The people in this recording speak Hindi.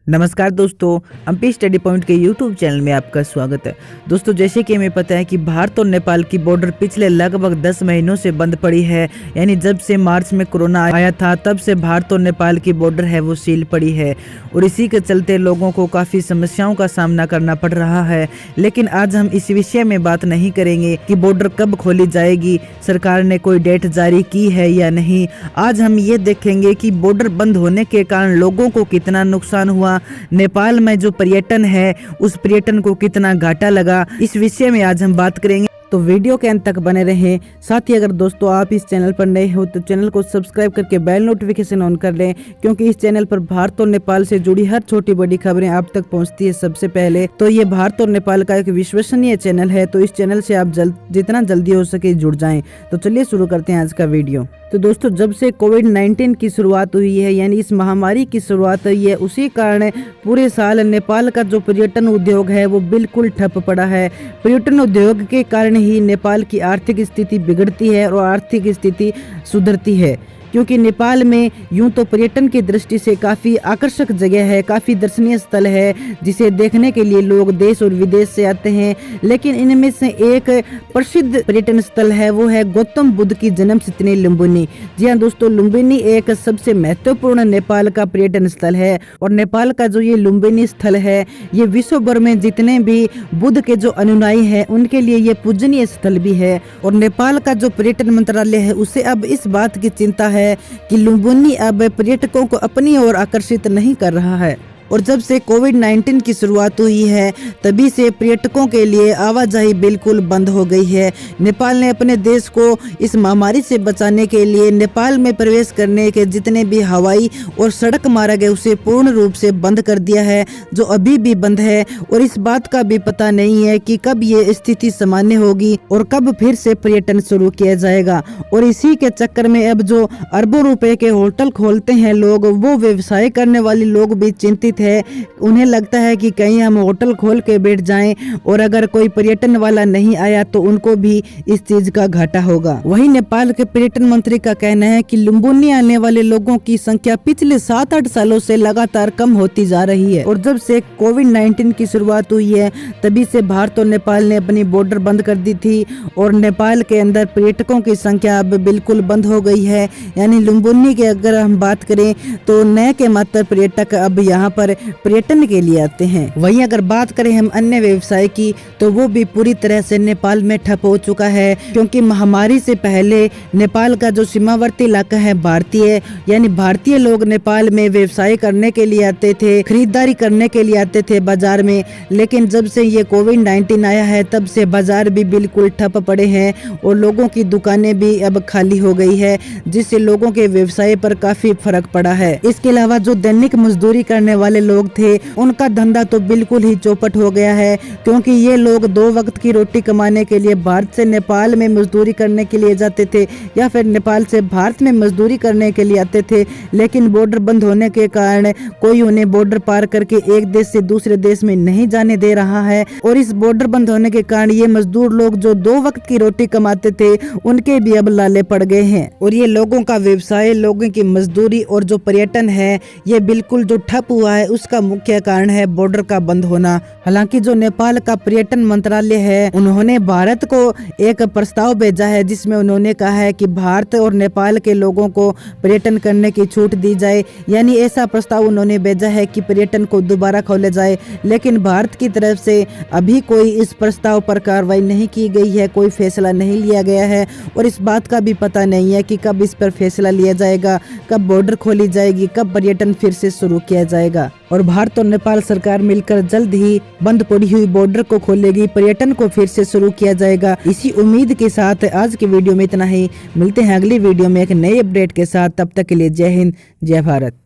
नमस्कार दोस्तों, एमपी स्टडी पॉइंट के यूट्यूब चैनल में आपका स्वागत है। दोस्तों, जैसे कि हमें पता है कि भारत और नेपाल की बॉर्डर पिछले लगभग 10 महीनों से बंद पड़ी है। यानी जब से मार्च में कोरोना आया था तब से भारत और नेपाल की बॉर्डर है वो सील पड़ी है और इसी के चलते लोगों को काफ़ी समस्याओं का सामना करना पड़ रहा है। लेकिन आज हम इस विषय में बात नहीं करेंगे कि बॉर्डर कब खोली जाएगी, सरकार ने कोई डेट जारी की है या नहीं। आज हम ये देखेंगे कि बॉर्डर बंद होने के कारण लोगों को कितना नुकसान हुआ, नेपाल में जो पर्यटन है उस पर्यटन को कितना घाटा लगा, इस विषय में आज हम बात करेंगे। तो वीडियो के अंत तक बने रहें। साथ ही अगर दोस्तों आप इस चैनल पर नए हो तो चैनल को सब्सक्राइब करके बेल नोटिफिकेशन ऑन कर लें, क्योंकि इस चैनल पर भारत और नेपाल से जुड़ी हर छोटी बड़ी खबरें आप तक पहुंचती है सबसे पहले। तो ये भारत और नेपाल का एक विश्वसनीय चैनल है, तो इस चैनल से आप जितना जल्दी हो सके जुड़ जाएं। तो चलिए शुरू करते हैं आज का वीडियो। तो दोस्तों, जब से कोविड-19 की शुरुआत हुई है, यानी इस महामारी की शुरुआत हुई है, उसी कारण पूरे साल नेपाल का जो पर्यटन उद्योग है वो बिल्कुल ठप पड़ा है। पर्यटन उद्योग के कारण ही नेपाल की आर्थिक स्थिति बिगड़ती है और आर्थिक स्थिति सुधरती है, क्योंकि नेपाल में यूं तो पर्यटन की दृष्टि से काफ़ी आकर्षक जगह है, काफ़ी दर्शनीय स्थल है जिसे देखने के लिए लोग देश और विदेश से आते हैं। लेकिन इनमें से एक प्रसिद्ध पर्यटन स्थल है, वो है गौतम बुद्ध की जन्मस्थली लुम्बिनी। जी हाँ दोस्तों, लुम्बिनी एक सबसे महत्वपूर्ण नेपाल का पर्यटन स्थल है और नेपाल का जो ये लुम्बिनी स्थल है ये विश्व भर में जितने भी बुद्ध के जो अनुयायी हैं उनके लिए ये पूजनीय स्थल भी है। और नेपाल का जो पर्यटन मंत्रालय है उसे अब इस बात की चिंता है कि लुम्बिनी अब पर्यटकों को अपनी ओर आकर्षित नहीं कर रहा है। और जब से कोविड-19 की शुरुआत हुई है तभी से पर्यटकों के लिए आवाजाही बिल्कुल बंद हो गई है। नेपाल ने अपने देश को इस महामारी से बचाने के लिए नेपाल में प्रवेश करने के जितने भी हवाई और सड़क मार्ग है उसे पूर्ण रूप से बंद कर दिया है, जो अभी भी बंद है। और इस बात का भी पता नहीं है कि कब ये स्थिति सामान्य होगी और कब फिर से पर्यटन शुरू किया जाएगा। और इसी के चक्कर में अब जो अरबों रुपए के होटल खोलते हैं लोग, वो व्यवसाय करने वाले लोग भी चिंतित है। उन्हें लगता है कि कहीं हम होटल खोल के बैठ जाएं और अगर कोई पर्यटन वाला नहीं आया तो उनको भी इस चीज का घाटा होगा। वहीं नेपाल के पर्यटन मंत्री का कहना है कि लुम्बिनी आने वाले लोगों की संख्या पिछले 7-8 सालों से लगातार कम होती जा रही है। और जब से कोविड-19 की शुरुआत हुई है तभी से भारत और नेपाल ने अपनी बॉर्डर बंद कर दी थी और नेपाल के अंदर पर्यटकों की संख्या अब बिल्कुल बंद हो गई है। यानी लुम्बिनी की अगर हम बात करें तो न के मात्र पर्यटक अब यहाँ पर पर्यटन के लिए आते हैं। वहीं अगर बात करें हम अन्य व्यवसाय की तो वो भी पूरी तरह से नेपाल में ठप हो चुका है, क्योंकि महामारी से पहले नेपाल का जो सीमावर्ती इलाका है भारतीय लोग नेपाल में व्यवसाय करने के लिए आते थे, खरीदारी करने के लिए आते थे बाजार में। लेकिन जब से ये कोविड-19 आया है तब से बाजार भी बिल्कुल ठप पड़े हैं और लोगों की दुकानें भी अब खाली हो गई है, जिससे लोगों के व्यवसाय पर काफी फर्क पड़ा है। इसके अलावा जो दैनिक मजदूरी करने वाले लोग थे उनका धंधा तो बिल्कुल ही चौपट हो गया है, क्योंकि ये लोग 2 वक्त की रोटी कमाने के लिए भारत से नेपाल में मजदूरी करने के लिए जाते थे या फिर नेपाल से भारत में मजदूरी करने के लिए आते थे। लेकिन बॉर्डर बंद होने के कारण कोई उन्हें बॉर्डर पार करके एक देश से दूसरे देश में नहीं जाने दे रहा है। और इस बॉर्डर बंद होने के कारण ये मजदूर लोग जो 2 वक्त की रोटी कमाते थे उनके भी अब लाले पड़ गए हैं और ये लोगों का व्यवसाय, लोगों की मजदूरी और जो पर्यटन है ये बिल्कुल जो ठप हुआ है उसका मुख्य कारण है बॉर्डर का बंद होना। हालांकि जो नेपाल का पर्यटन मंत्रालय है उन्होंने भारत को एक प्रस्ताव भेजा है जिसमें उन्होंने कहा है कि भारत और नेपाल के लोगों को पर्यटन करने की छूट दी जाए। यानी ऐसा प्रस्ताव उन्होंने भेजा है कि पर्यटन को दोबारा खोला जाए। लेकिन भारत की तरफ से अभी कोई इस प्रस्ताव पर कार्रवाई नहीं की गई है, कोई फैसला नहीं लिया गया है और इस बात का भी पता नहीं है कि कब इस पर फैसला लिया जाएगा, कब बॉर्डर खोली जाएगी, कब पर्यटन फिर से शुरू किया जाएगा। और भारत और नेपाल सरकार मिलकर जल्द ही बंद पड़ी हुई बॉर्डर को खोलेगी, पर्यटन को फिर से शुरू किया जाएगा। इसी उम्मीद के साथ आज की वीडियो में इतना ही। मिलते हैं अगली वीडियो में एक नए अपडेट के साथ, तब तक के लिए जय हिंद, जय भारत।